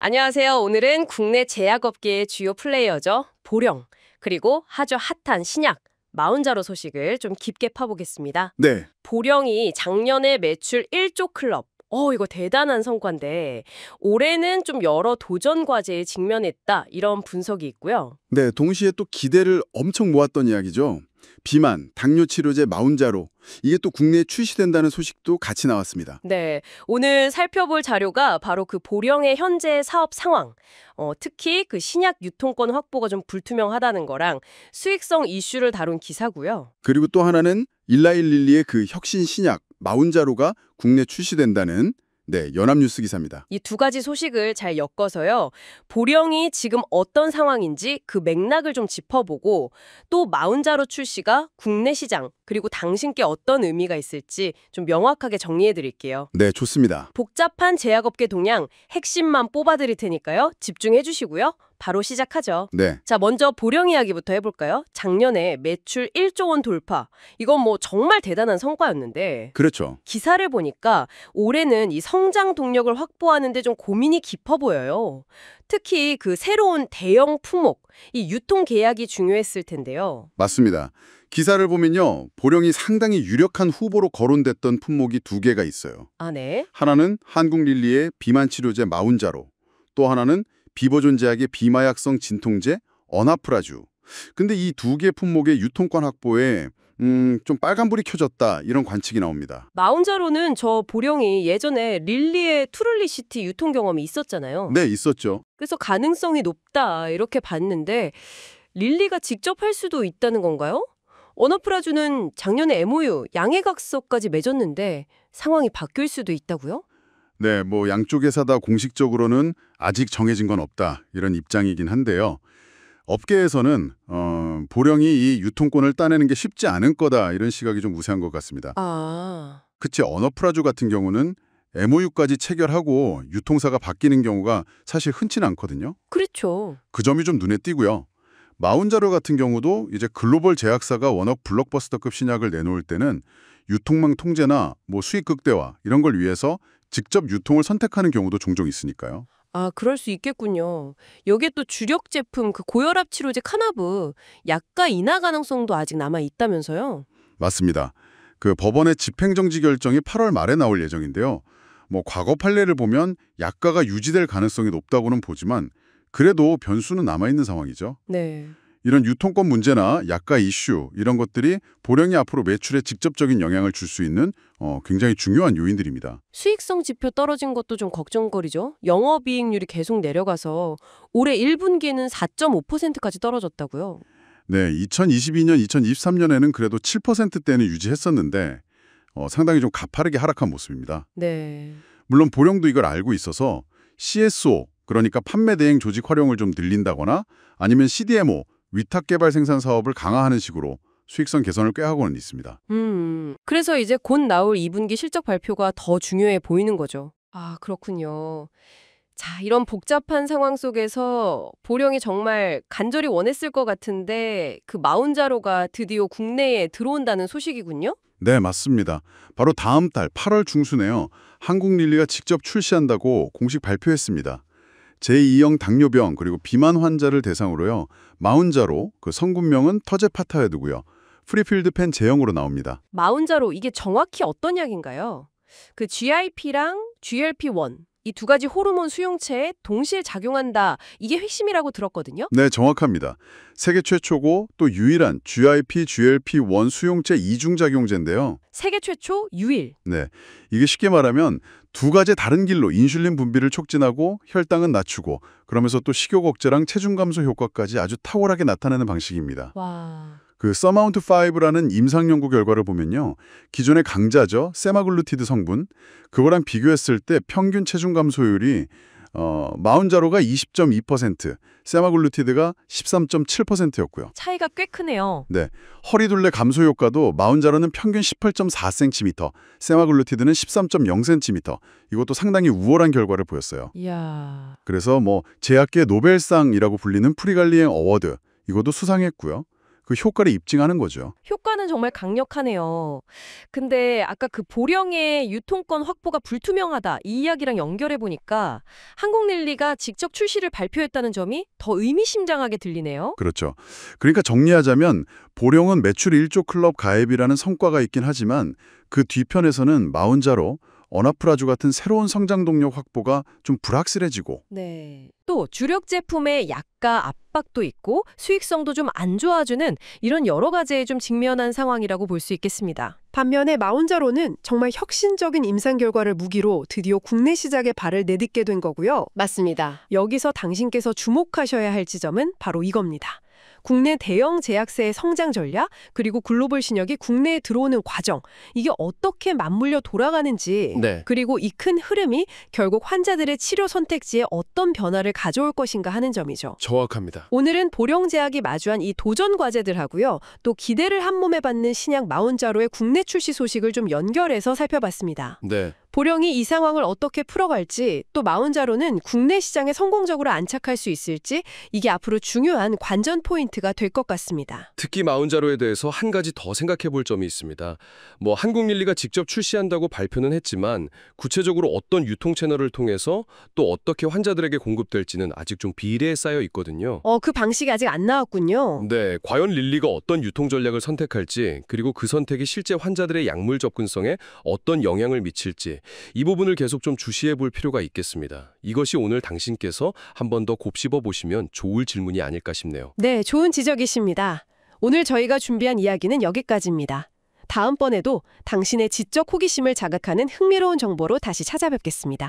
안녕하세요. 오늘은 국내 제약업계의 주요 플레이어죠. 보령, 그리고 아주 핫한 신약, 마운자로 소식을 좀 깊게 파보겠습니다. 네, 보령이 작년에 매출 1조 클럽. 이거 대단한 성과인데 올해는 좀 여러 도전 과제에 직면했다. 이런 분석이 있고요. 네, 동시에 또 기대를 엄청 모았던 이야기죠. 비만, 당뇨 치료제 마운자로 이게 또 국내에 출시된다는 소식도 같이 나왔습니다. 네, 오늘 살펴볼 자료가 바로 그 보령의 현재 사업 상황, 특히 그 신약 유통권 확보가 좀 불투명하다는 거랑 수익성 이슈를 다룬 기사고요. 그리고 또 하나는 일라일릴리의 그 혁신 신약 마운자로가 국내 출시된다는 연합뉴스 기사입니다. 이 두 가지 소식을 잘 엮어서요. 보령이 지금 어떤 상황인지 그 맥락을 좀 짚어보고 또 마운자로 출시가 국내 시장 그리고 당신께 어떤 의미가 있을지 좀 명확하게 정리해 드릴게요. 네, 좋습니다. 복잡한 제약업계 동향 핵심만 뽑아 드릴 테니까요. 집중해 주시고요. 바로 시작하죠. 네, 자, 먼저 보령 이야기부터 해볼까요? 작년에 매출 1조 원 돌파. 이건 뭐 정말 대단한 성과였는데 그렇죠. 기사를 보니까 올해는 이 성장 동력을 확보하는 데 좀 고민이 깊어 보여요. 특히 그 새로운 대형 품목, 이 유통 계약이 중요했을 텐데요. 맞습니다. 기사를 보면요, 보령이 상당히 유력한 후보로 거론됐던 품목이 두 개가 있어요. 아, 네. 하나는 한국릴리의 비만 치료제 마운자로, 또 하나는 비보존 제약의 비마약성 진통제 어나프라주. 근데 이 두 개 품목의 유통권 확보에 좀 빨간불이 켜졌다 이런 관측이 나옵니다. 마운자로는 저 보령이 예전에 릴리의 투룰리시티 유통 경험이 있었잖아요. 네, 있었죠. 그래서 가능성이 높다 이렇게 봤는데 릴리가 직접 할 수도 있다는 건가요? 어나프라주는 작년에 MOU 양해각서까지 맺었는데 상황이 바뀔 수도 있다고요? 네, 뭐 양쪽 회사 다 공식적으로는 아직 정해진 건 없다 이런 입장이긴 한데요. 업계에서는 보령이 이 유통권을 따내는 게 쉽지 않을 거다 이런 시각이 좀 우세한 것 같습니다. 아, 그치, 어너프라주 같은 경우는 MOU까지 체결하고 유통사가 바뀌는 경우가 사실 흔치는 않거든요. 그렇죠. 그 점이 좀 눈에 띄고요. 마운자로 같은 경우도 이제 글로벌 제약사가 워낙 블록버스터급 신약을 내놓을 때는 유통망 통제나 뭐 수익 극대화 이런 걸 위해서 직접 유통을 선택하는 경우도 종종 있으니까요. 아, 그럴 수 있겠군요. 여기에 또 주력 제품 그 고혈압 치료제 카나브 약가 인하 가능성도 아직 남아 있다면서요? 맞습니다. 그 법원의 집행정지 결정이 8월 말에 나올 예정인데요. 뭐 과거 판례를 보면 약가가 유지될 가능성이 높다고는 보지만 그래도 변수는 남아있는 상황이죠. 네. 이런 유통권 문제나 약가 이슈 이런 것들이 보령이 앞으로 매출에 직접적인 영향을 줄 수 있는 굉장히 중요한 요인들입니다. 수익성 지표 떨어진 것도 좀 걱정거리죠. 영업이익률이 계속 내려가서 올해 1분기는 4.5%까지 떨어졌다고요. 네, 2022년, 2023년에는 그래도 7%대는 유지했었는데 상당히 좀 가파르게 하락한 모습입니다. 네. 물론 보령도 이걸 알고 있어서 CSO, 그러니까 판매 대행 조직 활용을 좀 늘린다거나 아니면 CDMO, 위탁 개발 생산 사업을 강화하는 식으로 수익성 개선을 꾀하고는 있습니다. 그래서 이제 곧 나올 2분기 실적 발표가 더 중요해 보이는 거죠. 아, 그렇군요. 자, 이런 복잡한 상황 속에서 보령이 정말 간절히 원했을 것 같은데 그 마운자로가 드디어 국내에 들어온다는 소식이군요. 네, 맞습니다. 바로 다음 달 8월 중순에요. 한국릴리가 직접 출시한다고 공식 발표했습니다. 제2형 당뇨병 그리고 비만 환자를 대상으로요. 마운자로 그 성분명은 터제파타이드고요. 프리필드 펜 제형으로 나옵니다. 마운자로 이게 정확히 어떤 약인가요? 그 GIP랑 GLP-1 이 두 가지 호르몬 수용체에 동시에 작용한다. 이게 핵심이라고 들었거든요. 네, 정확합니다. 세계 최초고 또 유일한 GIP, GLP-1 수용체 이중작용제인데요. 세계 최초 유일. 네, 이게 쉽게 말하면 두 가지 다른 길로 인슐린 분비를 촉진하고 혈당은 낮추고 그러면서 또 식욕 억제랑 체중 감소 효과까지 아주 탁월하게 나타내는 방식입니다. 와. 그 서마운트 5라는 임상 연구 결과를 보면요. 기존의 강자죠. 세마글루티드 성분. 그거랑 비교했을 때 평균 체중 감소율이 마운자로가 20.2%, 세마글루티드가 13.7%였고요. 차이가 꽤 크네요. 네. 허리둘레 감소 효과도 마운자로는 평균 18.4cm, 세마글루티드는 13.0cm. 이것도 상당히 우월한 결과를 보였어요. 이야. 그래서 뭐 제약계 노벨상이라고 불리는 프리갈리행 어워드 이것도 수상했고요. 그 효과를 입증하는 거죠. 효과는 정말 강력하네요. 근데 아까 그 보령의 유통권 확보가 불투명하다 이 이야기랑 연결해 보니까 한국릴리가 직접 출시를 발표했다는 점이 더 의미심장하게 들리네요. 그렇죠. 그러니까 정리하자면 보령은 매출 1조 클럽 가입이라는 성과가 있긴 하지만 그 뒤편에서는 마운자로 어나프라주 같은 새로운 성장 동력 확보가 좀 불확실해지고 네. 또 주력 제품의 약가 압박도 있고 수익성도 좀 안 좋아주는 이런 여러 가지에 좀 직면한 상황이라고 볼 수 있겠습니다. 반면에 마운자로는 정말 혁신적인 임상 결과를 무기로 드디어 국내 시장에 발을 내딛게 된 거고요. 맞습니다. 여기서 당신께서 주목하셔야 할 지점은 바로 이겁니다. 국내 대형 제약사의 성장 전략, 그리고 글로벌 신약이 국내에 들어오는 과정, 이게 어떻게 맞물려 돌아가는지, 네. 그리고 이 큰 흐름이 결국 환자들의 치료 선택지에 어떤 변화를 가져올 것인가 하는 점이죠. 정확합니다. 오늘은 보령제약이 마주한 이 도전 과제들하고요. 또 기대를 한몸에 받는 신약 마운자로의 국내 출시 소식을 좀 연결해서 살펴봤습니다. 네. 보령이 이 상황을 어떻게 풀어갈지, 또 마운자로는 국내 시장에 성공적으로 안착할 수 있을지, 이게 앞으로 중요한 관전 포인트가 될 것 같습니다. 특히 마운자로에 대해서 한 가지 더 생각해 볼 점이 있습니다. 한국릴리가 직접 출시한다고 발표는 했지만 구체적으로 어떤 유통 채널을 통해서 또 어떻게 환자들에게 공급될지는 아직 좀 비례에 쌓여 있거든요. 그 방식이 아직 안 나왔군요. 네, 과연 릴리가 어떤 유통 전략을 선택할지, 그리고 그 선택이 실제 환자들의 약물 접근성에 어떤 영향을 미칠지 이 부분을 계속 좀 주시해 볼 필요가 있겠습니다. 이것이 오늘 당신께서 한 번 더 곱씹어 보시면 좋을 질문이 아닐까 싶네요. 네, 좋은 지적이십니다. 오늘 저희가 준비한 이야기는 여기까지입니다. 다음번에도 당신의 지적 호기심을 자극하는 흥미로운 정보로 다시 찾아뵙겠습니다.